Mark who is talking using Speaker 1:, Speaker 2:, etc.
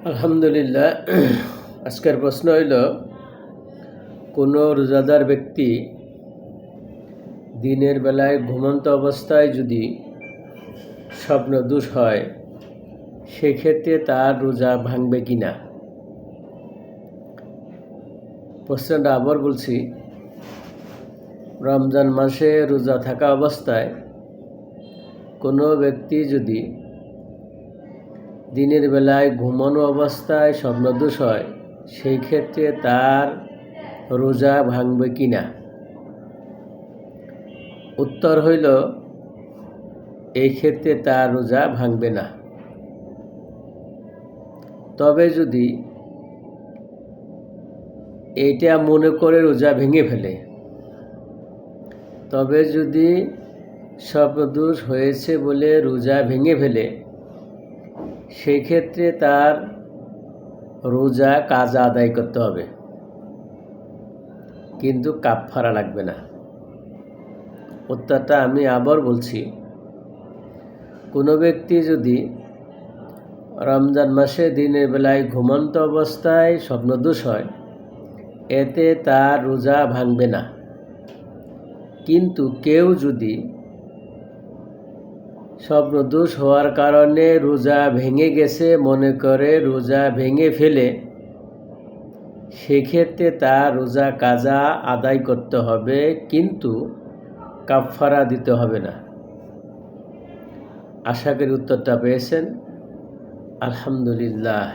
Speaker 1: আলহামদুলিল্লাহ। আজকের প্রশ্ন হইল, কোনো রোজাদার ব্যক্তি দিনের বেলায় ঘুমন্ত অবস্থায় যদি স্বপ্নদোষ হয়, সেক্ষেত্রে তার রোজা ভাঙবে কি না। প্রশ্নটা আবার বলছি, রমজান মাসে রোজা থাকা অবস্থায় কোনো ব্যক্তি যদি দিনের বেলায় ঘুমানো অবস্থায় স্বপ্নদোষ হয়, সেই ক্ষেত্রে তার রোজা ভাঙবে কি না। উত্তর হইল, এই ক্ষেত্রে তার রোজা ভাঙবে না। তবে যদি এইটা মনে করে রোজা ভেঙে ফেলে, তবে যদি স্বপ্নদোষ হয়েছে বলে রোজা ভেঙে ফেলে, সেই ক্ষেত্রে তার রোজা কাজা আদায় করতে হবে, কিন্তু কাফফারা লাগবে না। উত্তরটা আমি আবার বলছি, কোনো ব্যক্তি যদি রমজান মাসে দিনের বেলায় ঘুমন্ত অবস্থায় স্বপ্নদোষ হয়, এতে তার রোজা ভাঙবে না। কিন্তু কেউ যদি স্বপ্নদোষ হওয়ার কারণে রোজা ভেঙে গেছে মনে করে রোজা ভেঙে ফেলে, সেক্ষেত্রে তার রোজা কাজা আদায় করতে হবে, কিন্তু কাফফারা দিতে হবে না। আশা করি উত্তরটা পেয়েছেন। আলহামদুলিল্লাহ।